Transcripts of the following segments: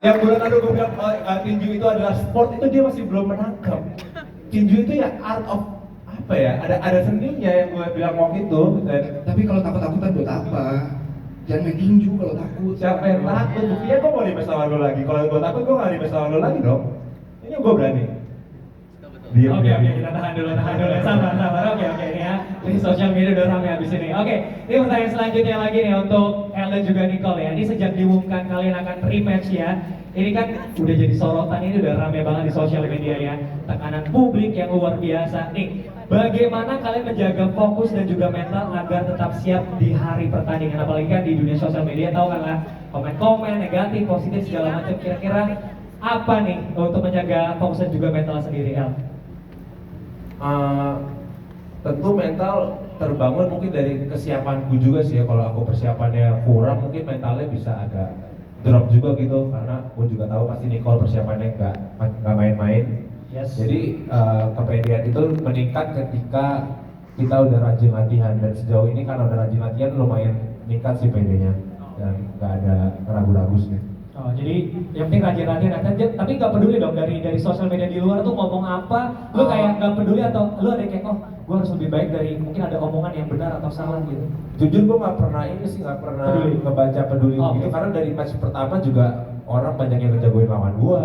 Yang bulan lalu gue bilang tinju itu adalah sport, itu dia masih belum menangkap. Tinju itu ya art of apa ya? Ada seninya yang gue bilang waktu itu. Tapi kalau takut-takutan buat apa? Jangan main tinju kalau takut. Siapa yang takut? Buktinya gue mau rematch lawan lo lagi. Kalau gue takut gue nggak rematch lawan lo lagi dong. Ini gue berani. Oke, kita tahan dulu, sabar. Oke, ini ya. Di sosial media udah ramai habis ini. Oke, ini pertanyaan selanjutnya lagi nih untuk El dan juga Nicole ya. Ini sejak diumumkan kalian akan rematch ya. Ini kan udah jadi sorotan, ini udah ramai banget di sosial media ya. Tekanan publik yang luar biasa. Nih, bagaimana kalian menjaga fokus dan juga mental agar tetap siap di hari pertandingan? Apalagi kan di dunia sosial media tahu kan lah, komen-komen negatif, positif segala macam. Kira-kira apa nih untuk menjaga fokus dan juga mental sendiri, El? Tentu mental terbangun mungkin dari kesiapanku juga sih ya. Kalau aku persiapannya kurang mungkin mentalnya bisa agak drop juga gitu, karena aku juga tahu pasti Nicole persiapannya nggak main-main. Yes. Jadi kepedean itu meningkat ketika kita udah rajin latihan, dan sejauh ini karena udah rajin latihan lumayan meningkat sih pedenya dan nggak ada ragu-ragu sih. Oh, jadi yang penting rajin-rajin aja, tapi nggak peduli dong dari sosial media di luar tuh ngomong apa, lu kayak nggak peduli atau lu ada kayak gue harus lebih baik dari mungkin ada omongan yang benar atau salah gitu. Jujur gue nggak pernah Peduli. ngebaca peduli Oh, gitu, okay. karena dari match pertama juga orang banyak yang ngejagoin lawan gua.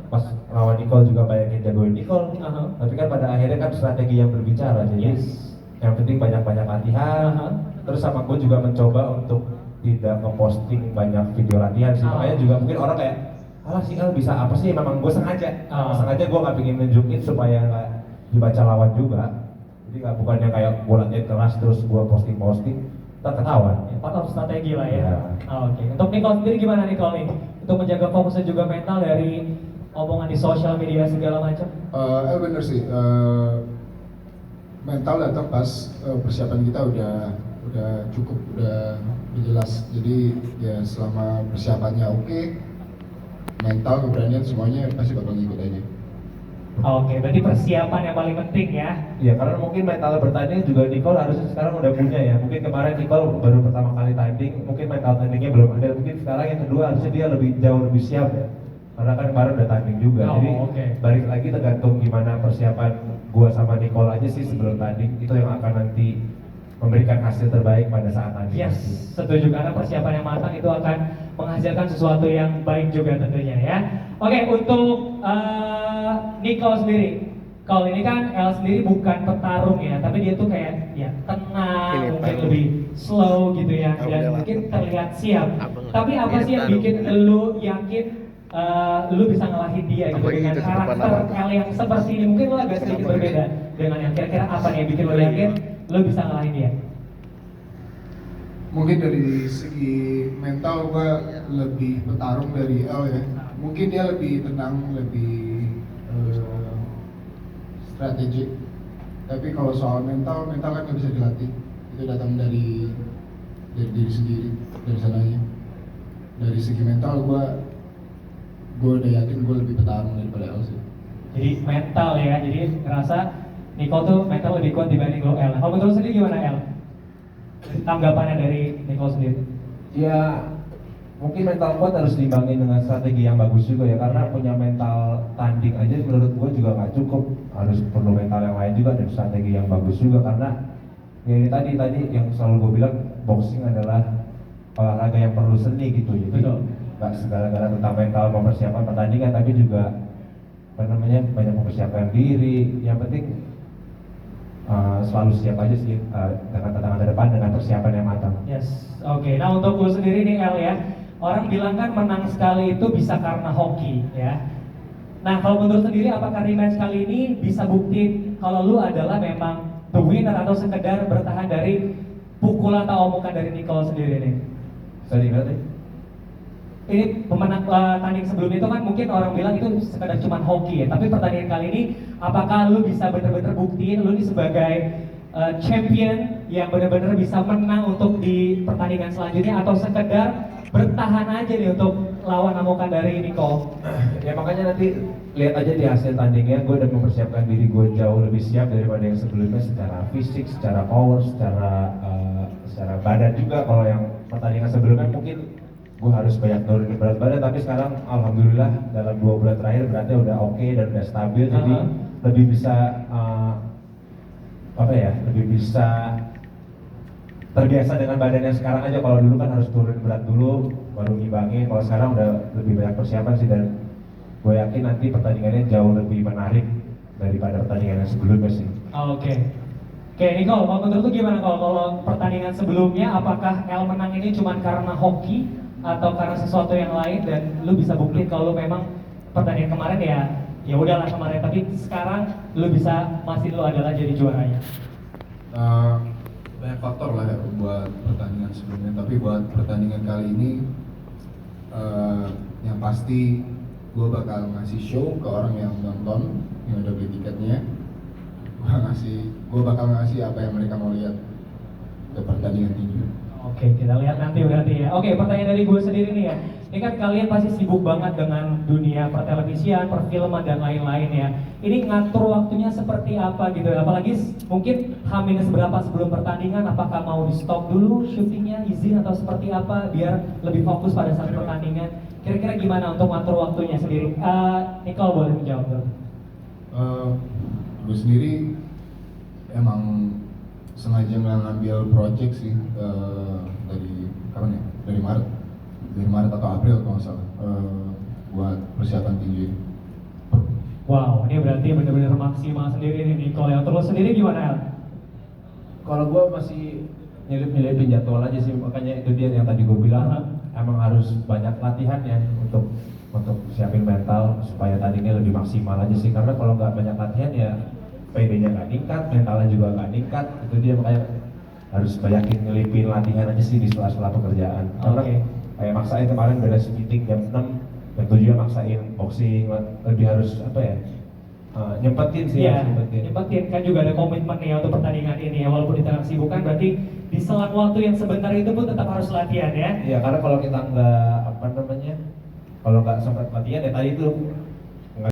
Pas lawan Nicole juga banyak yang jagoin Nicole. Tapi kan pada akhirnya kan strategi yang berbicara, jadi yang penting banyak-banyak latihan. Terus sama gue juga mencoba untuk tidak ngeposting banyak video latihan sih, makanya juga mungkin orang kayak alah si El bisa apa sih, memang gue sengaja gue nggak pengen nunjukin supaya nggak dibaca lawan juga. Jadi nggak, bukannya kayak gue latihan keras terus gue posting ntar ketahuan. Part of strategi lah ya. Ya. Oke. Untuk Nicole sendiri gimana Nicole nih? Untuk menjaga fokus dan juga mental dari omongan di sosial media segala macam? Bener sih, mental datang pas persiapan kita udah cukup, udah jelas. Jadi ya selama persiapannya oke, mental, keberanian semuanya pasti bakal ngikut aja. Oke, berarti persiapan yang paling penting ya. Ya, karena mungkin mental bertanding juga Nicole harusnya sekarang udah punya ya. Mungkin kemarin Nicole baru pertama kali tanding, mungkin mental tandingnya belum ada. Mungkin sekarang yang kedua harusnya dia jauh lebih siap ya. Karena kan kemarin udah tanding juga. Jadi balik lagi tergantung gimana persiapan gua sama Nicole aja sih sebelum tanding. Itu yang akan nanti memberikan hasil terbaik pada saat tanding. Yes, setuju, karena persiapan yang matang itu akan menghasilkan sesuatu yang baik juga tentunya ya. Oke, untuk Nicole sendiri, kalau ini kan El sendiri bukan petarung ya, tapi dia tuh kayak ya tenang, mungkin lebih slow gitu ya, dan mungkin terlihat siap. Tapi apa sih yang bikin lu yakin lu bisa ngalahin dia gitu dengan karakter El yang seperti ini? Mungkin lu agak sedikit berbeda dengan yang kira-kira apa nih yang bikin lu yakin lu bisa ngalahin dia? Mungkin dari segi mental gue lebih petarung dari El ya. Mungkin dia lebih tenang, lebih strategik. Tapi kalau soal mental kan nggak bisa dilatih. Itu datang dari diri sendiri, dari sananya. Dari segi mental gue udah yakin gue lebih petarung daripada El sih. Jadi mental ya, jadi ngerasa Nicole tuh mental lebih kuat dibanding lo El. Kalau menurut sendiri gimana El? Tanggapannya dari Nicole sendiri? Ya, mungkin mental kuat harus diimbangin dengan strategi yang bagus juga ya, karena punya mental tanding aja menurut gue juga nggak cukup, harus perlu mental yang lain juga dan strategi yang bagus juga. Karena ya ini tadi yang selalu gue bilang, boxing adalah olahraga yang perlu seni gitu, jadi nggak segala-gala tentang mental mempersiapkan pertandingan, tapi juga banyak mempersiapkan diri. Yang penting selalu siap aja sih dengan tantangan ke depan dengan persiapan yang matang. Yes, oke. Nah untuk lu sendiri nih El ya, orang bilang kan menang sekali itu bisa karena hoki ya. Nah kalau menurut sendiri, apakah rematch kali ini bisa bukti kalau lu adalah memang the winner atau sekedar bertahan dari pukulan atau omongan dari Nicole sendiri nih? Sorry, ngerti? Ini pemenang tanding sebelum itu kan mungkin orang bilang itu sekedar cuman hoki ya, tapi pertandingan kali ini apakah lu bisa bener-bener buktiin lu ini sebagai champion yang bener-bener bisa menang untuk di pertandingan selanjutnya, atau sekedar bertahan aja nih untuk lawan amukan dari Nicole? Ya makanya nanti lihat aja di hasil tandingnya, gue udah mempersiapkan diri gue jauh lebih siap daripada yang sebelumnya, secara fisik, secara power, secara badan juga. Kalau yang pertandingan sebelumnya mungkin gue harus banyak nurunin berat badan, tapi sekarang alhamdulillah dalam 2 bulan terakhir beratnya udah oke dan udah stabil, jadi lebih bisa lebih bisa terbiasa dengan badannya sekarang aja. Kalau dulu kan harus turun berat dulu baru ngimbangin, kalau sekarang udah lebih banyak persiapan sih, dan gue yakin nanti pertandingannya jauh lebih menarik daripada pertandingan yang sebelumnya sih. Oke. Oke, Nicole, kalau menurut lu gimana kalau pertandingan sebelumnya, apakah El menang ini cuma karena hoki atau karena sesuatu yang lain, dan lu bisa buktiin kalau lu memang pertandingan kemarin ya udahlah kemarin, tapi sekarang lu bisa masih lu adalah jadi juaranya? Banyak faktor lah ya buat pertandingan sebelumnya, tapi buat pertandingan kali ini yang pasti gue bakal ngasih show ke orang yang nonton, yang udah beli tiketnya. Gue bakal ngasih apa yang mereka mau lihat ke pertandingan tinju. Oke, kita lihat nanti berarti ya. Oke, pertanyaan dari gue sendiri nih ya. Ini kan kalian pasti sibuk banget dengan dunia pertelevisian, perfilman dan lain-lain ya. Ini ngatur waktunya seperti apa gitu ya? Apalagi mungkin H- berapa sebelum pertandingan, apakah mau di stop dulu syutingnya, izin atau seperti apa biar lebih fokus pada saat pertandingan? Kira-kira gimana untuk ngatur waktunya sendiri? Nicole boleh menjawab dulu. Gue sendiri emang sengaja nggak ngambil project sih dari kapan ya? Dari Maret atau April kalau nggak salah, buat persiapan tinju ini. Wow, ini berarti benar-benar maksimal sendiri nih Nicole ya. Terus sendiri gimana El? Kalau gue masih nyelip-nyelipin jadwal aja sih, makanya itu dia yang tadi gue bilang, emang harus banyak latihan ya untuk siapin mental supaya tadinya lebih maksimal aja sih. Karena kalau nggak banyak latihan ya PD-nya nggak ningkat, mentalnya juga nggak ningkat. Itu dia, makanya harus banyakin nyelipin latihan aja sih di sela-sela pekerjaan. Karena kayak maksain kemarin beres meeting jam 6, jam 7 maksain boxing, lebih harus nyempetin sih. Iya, nyempetin kan juga ada komitmen ya untuk pertandingan ini ya, walaupun di tengah kesibukan berarti di selang waktu yang sebentar itu pun tetap harus latihan ya. Iya, karena kalau kita nggak kalau nggak sempat latihan ya tadi itu